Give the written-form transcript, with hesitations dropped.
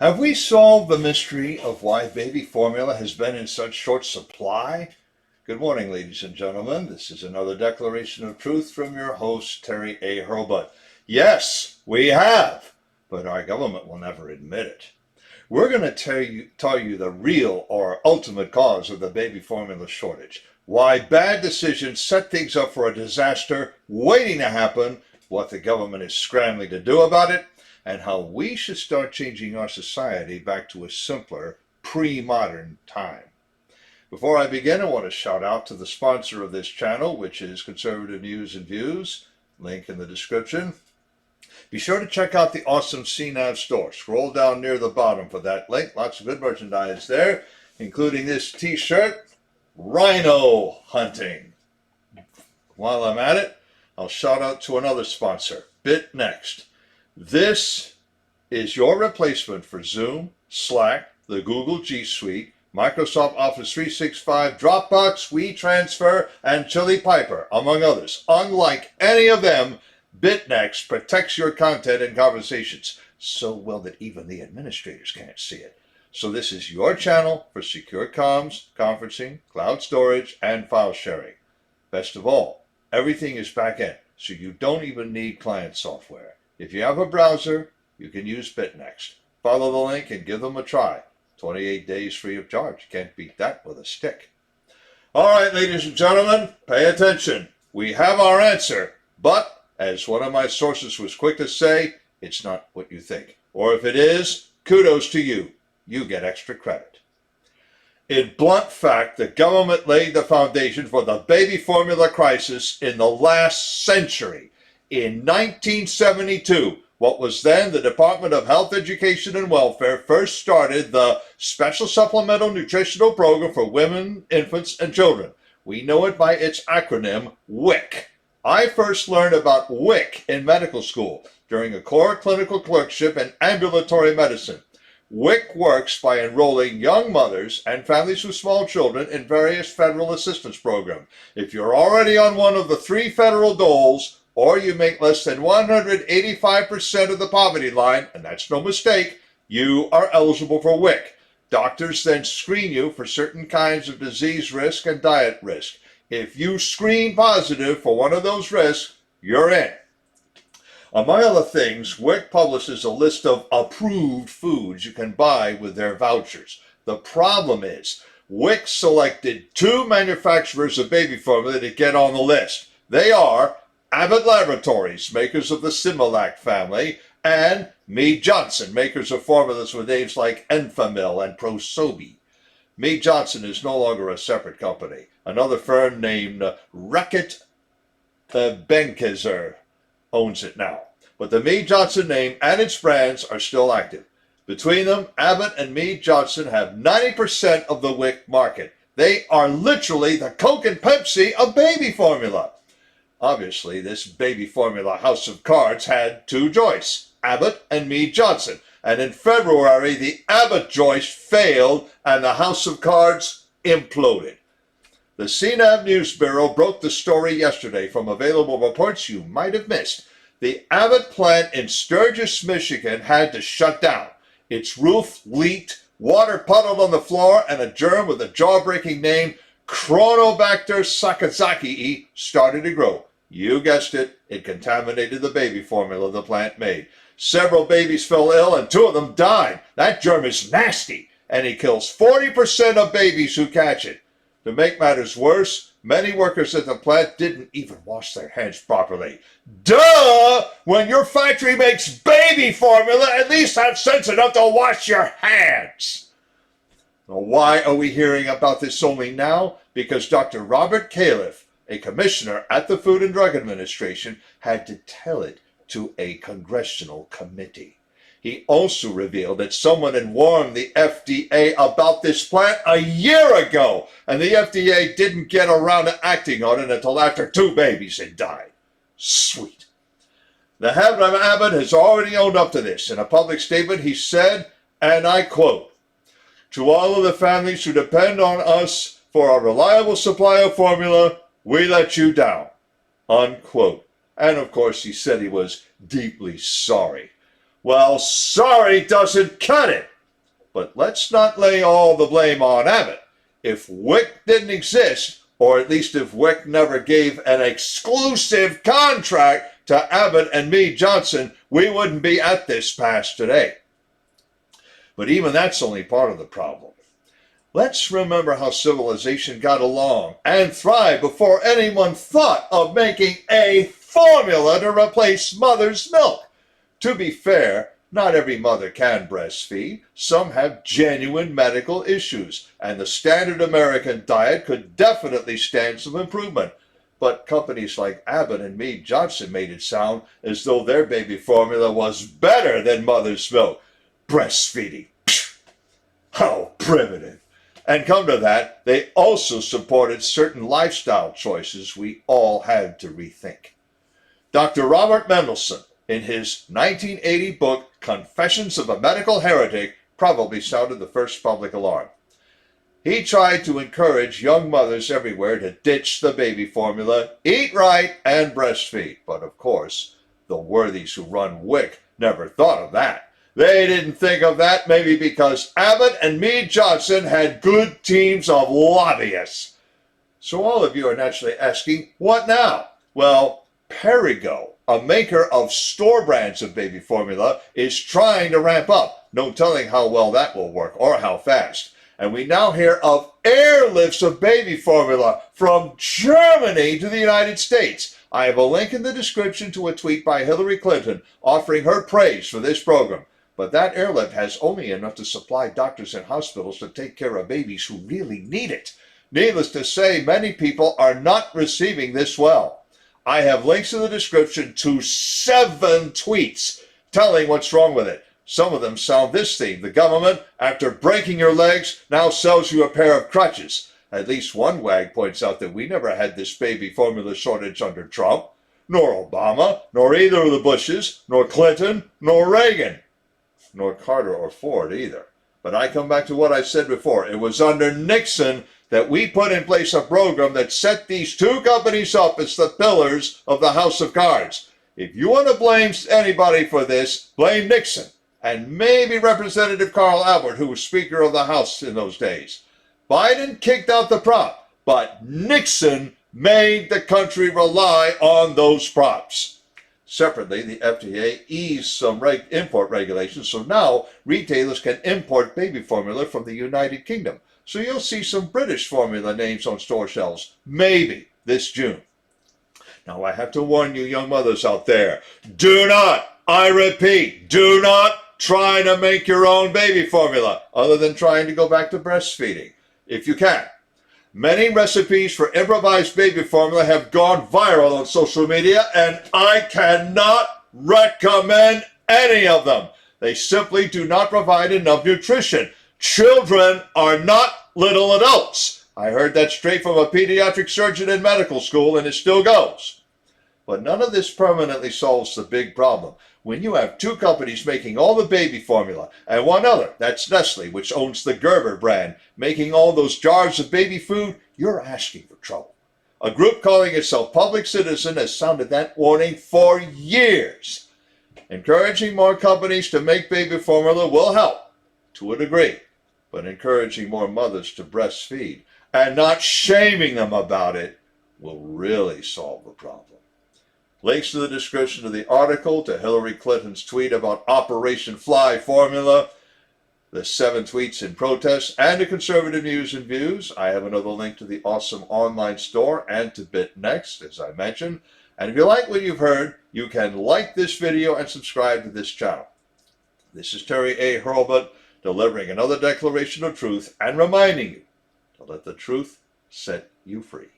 Have we solved the mystery of why baby formula has been in such short supply? Good morning, ladies and gentlemen. This is another declaration of truth from your host, Terry A. Hurlbut. Yes, we have, but our government will never admit it. We're going to tell you the real or ultimate cause of the baby formula shortage, why bad decisions set things up for a disaster waiting to happen, what the government is scrambling to do about it, and how we should start changing our society back to a simpler, pre-modern time. Before I begin, I want to shout out to the sponsor of this channel, which is Conservative News and Views, link in the description. Be sure to check out the awesome CNAV Store. Scroll down near the bottom for that link. Lots of good merchandise there, including this t-shirt, Rhino Hunting. While I'm at it, I'll shout out to another sponsor, BitNext. This is your replacement for Zoom, Slack, the Google G Suite, Microsoft Office 365, Dropbox, WeTransfer, and Chili Piper, among others. Unlike any of them, BitNext protects your content and conversations so well that even the administrators can't see it. So this is your channel for secure comms, conferencing, cloud storage, and file sharing. Best of all, everything is back-end, so you don't even need client software. If you have a browser, you can use BitNext. Follow the link and give them a try. 28 days free of charge. You can't beat that with a stick. All right, ladies and gentlemen, pay attention. We have our answer, but as one of my sources was quick to say, it's not what you think. Or if it is, kudos to you. You get extra credit. In blunt fact, the government laid the foundation for the baby formula crisis in the last century. In 1972, what was then the Department of Health, Education, and Welfare first started the Special Supplemental Nutritional Program for Women, Infants, and Children. We know it by its acronym, WIC. I first learned about WIC in medical school during a core clinical clerkship in ambulatory medicine. WIC works by enrolling young mothers and families with small children in various federal assistance programs. If you're already on one of the 3 federal doles, or you make less than 185% of the poverty line, and that's no mistake, you are eligible for WIC. Doctors then screen you for certain kinds of disease risk and diet risk. If you screen positive for one of those risks, you're in. Among other things, WIC publishes a list of approved foods you can buy with their vouchers. The problem is, WIC selected 2 manufacturers of baby formula to get on the list. They are Abbott Laboratories, makers of the Similac family, and Mead Johnson, makers of formulas with names like Enfamil and Prosobi. Mead Johnson is no longer a separate company. Another firm named Reckitt Benckiser owns it now. But the Mead Johnson name and its brands are still active. Between them, Abbott and Mead Johnson have 90% of the WIC market. They are literally the Coke and Pepsi of baby formula. Obviously, this baby formula house of cards had 2 joists, Abbott and Mead Johnson. And in February, the Abbott joist failed and the house of cards imploded. The CNAV News Bureau broke the story yesterday from available reports you might have missed. The Abbott plant in Sturgis, Michigan had to shut down. Its roof leaked, water puddled on the floor, and a germ with a jaw-breaking name, Chronobacter sakazakii, started to grow. You guessed it, it contaminated the baby formula the plant made. Several babies fell ill and 2 of them died. That germ is nasty, and it kills 40% of babies who catch it. To make matters worse, many workers at the plant didn't even wash their hands properly. Duh! When your factory makes baby formula, at least have sense enough to wash your hands. Now, why are we hearing about this only now? Because Dr. Robert Califf, a commissioner at the Food and Drug Administration, had to tell it to a congressional committee. He also revealed that someone had warned the FDA about this plant a year ago, and the FDA didn't get around to acting on it until after 2 babies had died. Sweet. The head of Abbott has already owned up to this. In a public statement, he said, and I quote, "To all of the families who depend on us for a reliable supply of formula, we let you down," unquote. And of course, he said he was deeply sorry. Well, sorry doesn't cut it. But let's not lay all the blame on Abbott. If WIC didn't exist, or at least if WIC never gave an exclusive contract to Abbott and Mead Johnson, we wouldn't be at this pass today. But even that's only part of the problem. Let's remember how civilization got along and thrived before anyone thought of making a formula to replace mother's milk. To be fair, not every mother can breastfeed. Some have genuine medical issues, and the standard American diet could definitely stand some improvement. But companies like Abbott and Mead Johnson made it sound as though their baby formula was better than mother's milk. Breastfeeding. Pfft, how primitive. And come to that, they also supported certain lifestyle choices we all had to rethink. Dr. Robert Mendelsohn, in his 1980 book, Confessions of a Medical Heretic, probably sounded the first public alarm. He tried to encourage young mothers everywhere to ditch the baby formula, eat right, and breastfeed. But of course, the worthies who run WIC never thought of that. They didn't think of that maybe because Abbott and Mead Johnson had good teams of lobbyists. So all of you are naturally asking, what now? Well, Perrigo, a maker of store brands of baby formula, is trying to ramp up. No telling how well that will work or how fast. And we now hear of airlifts of baby formula from Germany to the United States. I have a link in the description to a tweet by Hillary Clinton offering her praise for this program. But that airlift has only enough to supply doctors and hospitals to take care of babies who really need it. Needless to say, many people are not receiving this well. I have links in the description to 7 tweets telling what's wrong with it. Some of them sound this theme. The government, after breaking your legs, now sells you a pair of crutches. At least one wag points out that we never had this baby formula shortage under Trump, nor Obama, nor either of the Bushes, nor Clinton, nor Reagan. Nor Carter or Ford either. But I come back to what I said before. It was under Nixon that we put in place a program that set these 2 companies up as the pillars of the House of Cards. If you want to blame anybody for this, blame Nixon. And maybe Representative Carl Albert, who was Speaker of the House in those days. Biden kicked out the prop, but Nixon made the country rely on those props. Separately, the FDA eased some import regulations, so now retailers can import baby formula from the United Kingdom. So you'll see some British formula names on store shelves, maybe this June. Now I have to warn you young mothers out there, do not, I repeat, do not try to make your own baby formula, other than trying to go back to breastfeeding, if you can. Many recipes for improvised baby formula have gone viral on social media, and I cannot recommend any of them. They simply do not provide enough nutrition. Children are not little adults. I heard that straight from a pediatric surgeon in medical school, and it still goes. But none of this permanently solves the big problem. When you have 2 companies making all the baby formula and one other, that's Nestle, which owns the Gerber brand, making all those jars of baby food, you're asking for trouble. A group calling itself Public Citizen has sounded that warning for years. Encouraging more companies to make baby formula will help, to a degree, but encouraging more mothers to breastfeed and not shaming them about it will really solve the problem. Links to the description of the article, to Hillary Clinton's tweet about Operation Fly Formula, the 7 tweets in protest, and to conservative news and views. I have another link to the awesome online store and to BitNext, as I mentioned. And if you like what you've heard, you can like this video and subscribe to this channel. This is Terry A. Hurlbut, delivering another declaration of truth and reminding you to let the truth set you free.